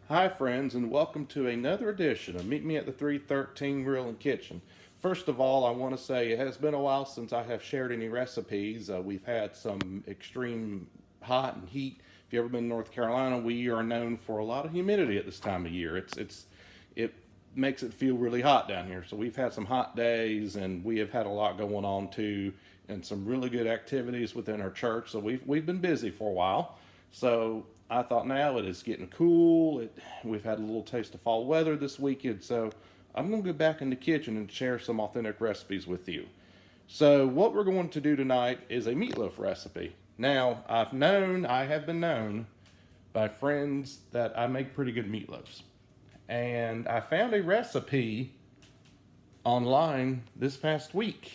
Hi friends, and welcome to another edition of Meet Me at the 313 Grill and Kitchen. First of all, I want to say it has been a while since I have shared any recipes. We've had some extreme hot and heat. If you've ever been to North Carolina, we are known for a lot of humidity at this time of year. It makes it feel really hot down here. So we've had some hot days, and we have had a lot going on too, and some really good activities within our church. So we've been busy for a while. So I thought now it is getting cool. We've had a little taste of fall weather this weekend, so I'm going to go back in the kitchen and share some authentic recipes with you. So what we're going to do tonight is a meatloaf recipe. Now, I have been known by friends that I make pretty good meatloafs. And I found a recipe online this past week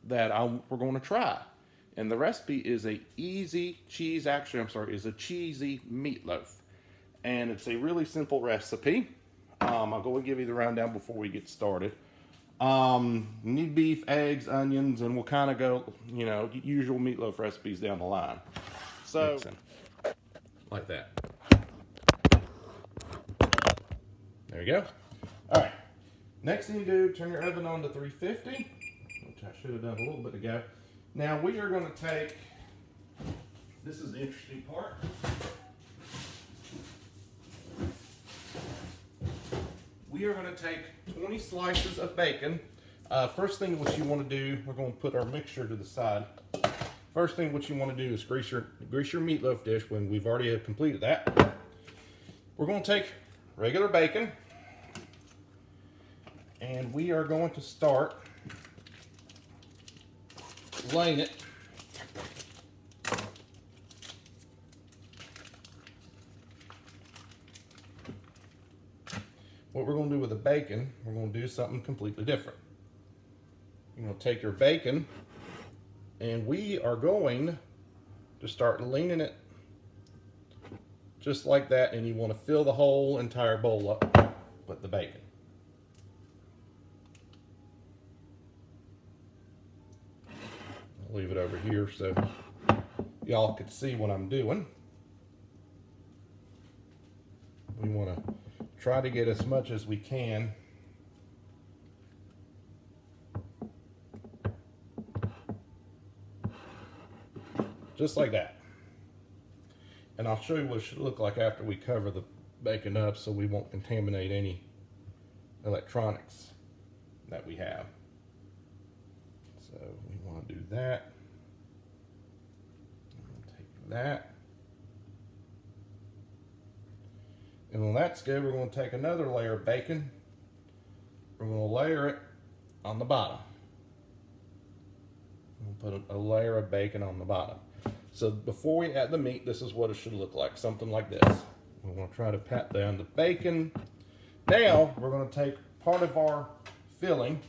that we're going to try. And the recipe is a cheesy meatloaf. And it's a really simple recipe. I'll go and give you the rundown before we get started. You need beef, eggs, onions, and we'll kind of go, usual meatloaf recipes down the line. So, like that. There you go. All right. Next thing you do, turn your oven on to 350, which I should have done a little bit ago. Now we are going to take, this is the interesting part. We are going to take 20 slices of bacon. First thing what you want to do, we're going to put our mixture to the side. First thing what you want to do is grease your meatloaf dish when we've already completed that. We're going to take regular bacon, and we are going to start laying it what we're going to do with the bacon, we're going to do something completely different. You're going to take your bacon and we are going to start leaning it just like that, and you want to fill the whole entire bowl up with the bacon. Leave it over here so y'all can see what I'm doing. We want to try to get as much as we can. Just like that. And I'll show you what it should look like after we cover the bacon up so we won't contaminate any electronics that we have. So we want to do that. We'll take that. And when that's good, we're going to take another layer of bacon. We're going to layer it on the bottom. We'll put a layer of bacon on the bottom. So before we add the meat, this is what it should look like, something like this. We're going to try to pat down the bacon. Now we're going to take part of our filling,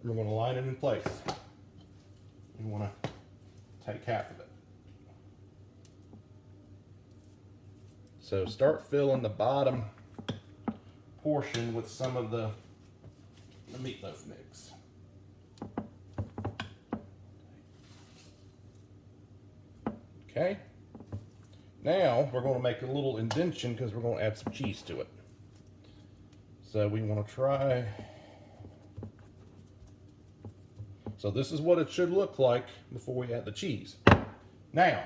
we're going to line it in place. We want to take half of it. So start filling the bottom portion with some of the meatloaf mix. Okay. Now we're going to make a little indentation because we're going to add some cheese to it. So we want to try. So this is what it should look like before we add the cheese. Now,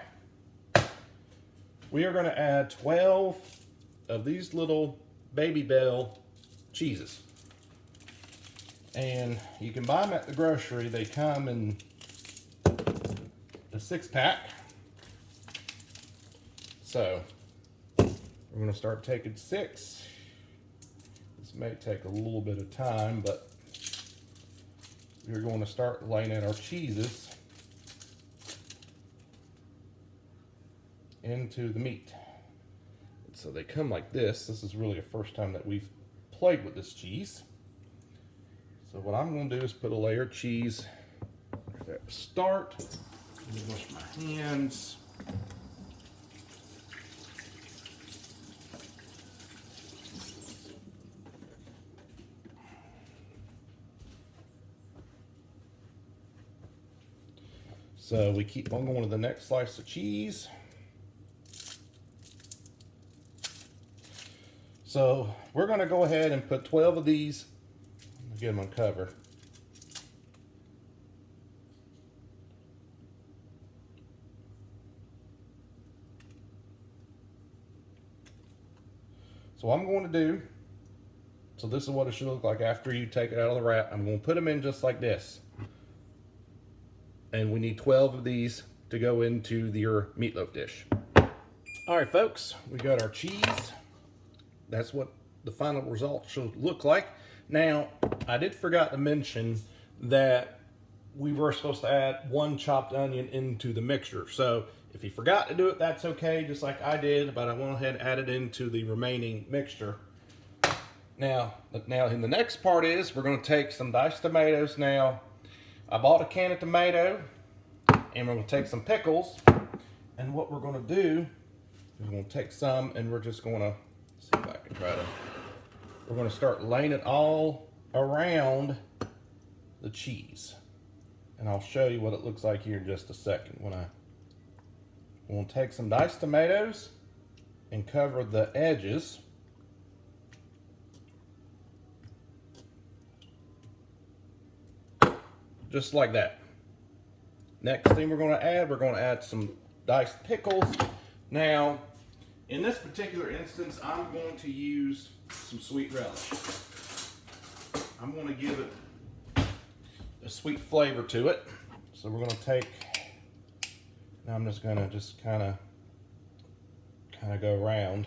we are going to add 12 of these little Baby Bell cheeses. And you can buy them at the grocery. They come in a 6-pack. So, we're going to start taking 6. This may take a little bit of time, but we're going to start laying in our cheeses into the meat. So they come like this. This is really the first time that we've played with this cheese. So what I'm going to do is put a layer of cheese right at the start. Let me wash my hands. So we keep on going to the next slice of cheese. So we're going to go ahead and put 12 of these. Get them uncovered. So what I'm going to do, so this is what it should look like after you take it out of the wrap. I'm going to put them in just like this. And we need 12 of these to go into your meatloaf dish. All right, folks, we got our cheese. That's what the final result should look like. Now, I did forget to mention that we were supposed to add 1 chopped onion into the mixture. So if you forgot to do it, that's okay, just like I did, but I went ahead and added it into the remaining mixture. Now in the next part is we're going to take some diced tomatoes. Now, I bought a can of tomato, and we're going to take some pickles, and what we're going to do is we're going to take some, and we're just going to, see if I can try to, we're going to start laying it all around the cheese. And I'll show you what it looks like here in just a second. We're going to take some diced tomatoes and cover the edges. Just like that. Next thing we're going to add some diced pickles. Now, in this particular instance, I'm going to use some sweet relish. I'm going to give it a sweet flavor to it. So we're going to take, now I'm just going to kind of go around.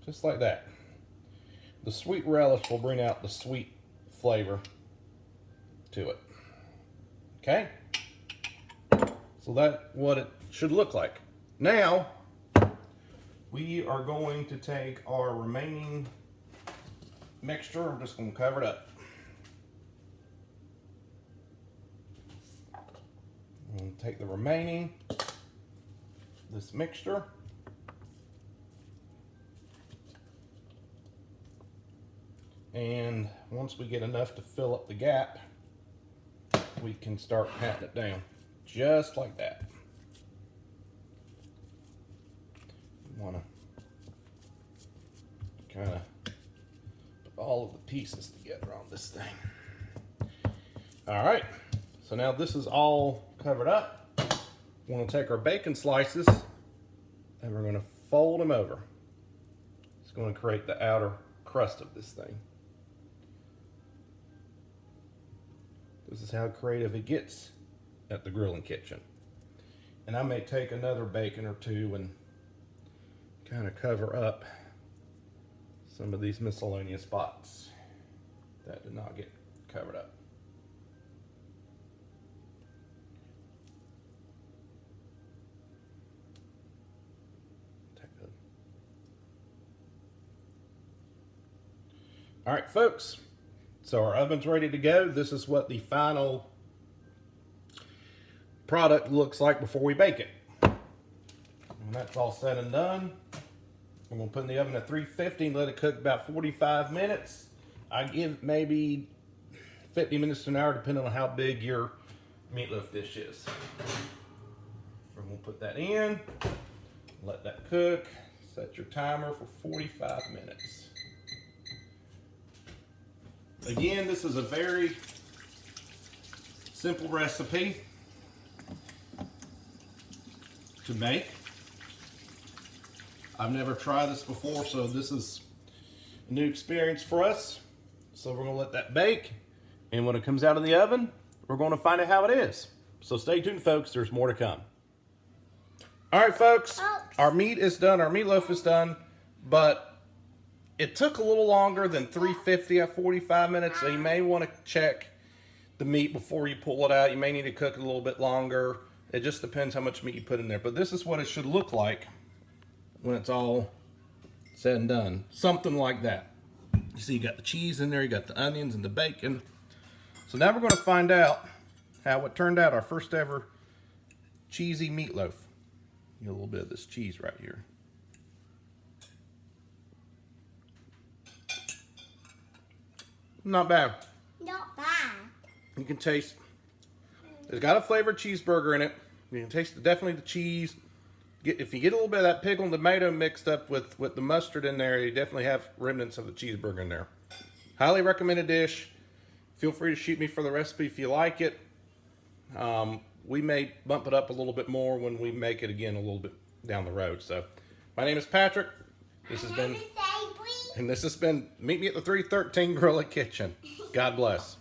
Just like that. The sweet relish will bring out the sweet flavor to it. Okay? So that's what it should look like. Now, we are going to take our remaining mixture. I'm just going to cover it up. I'm going to take the remaining, this mixture. And once we get enough to fill up the gap, we can start patting it down. Just like that. You want to kind of put all of the pieces together on this thing. All right, so now this is all covered up. We're going to take our bacon slices and we're going to fold them over. It's going to create the outer crust of this thing. This is how creative it gets at the grilling kitchen. And I may take another bacon or two and kind of cover up some of these miscellaneous spots that did not get covered up. All right, folks. So our oven's ready to go. This is what the final product looks like before we bake it. When that's all said and done, we're going to put in the oven at 350 and let it cook about 45 minutes. I give maybe 50 minutes to an hour depending on how big your meatloaf dish is. We're going to put that in, let that cook, set your timer for 45 minutes. Again, this is a very simple recipe to make. I've never tried this before, so this is a new experience for us. So we're going to let that bake, and when it comes out of the oven, we're going to find out how it is. So stay tuned, folks. There's more to come. All right, folks. Our meat is done. Our meatloaf is done, but it took a little longer than 350 at 45 minutes, so you may want to check the meat before you pull it out. You may need to cook it a little bit longer. It just depends how much meat you put in there. But this is what it should look like when it's all said and done. Something like that. You see you got the cheese in there, you got the onions and the bacon. So now we're going to find out how it turned out, our first ever cheesy meatloaf. Get a little bit of this cheese right here. Not bad. Not bad. You can taste, it's got a flavored cheeseburger in it. You can taste definitely the cheese. if you get a little bit of that pickle and tomato mixed up with the mustard in there, you definitely have remnants of the cheeseburger in there. Highly recommended dish. Feel free to shoot me for the recipe if you like it. We may bump it up a little bit more when we make it again a little bit down the road. So, my name is Patrick. This has been Meet Me at the 313 Grill and Kitchen. God bless.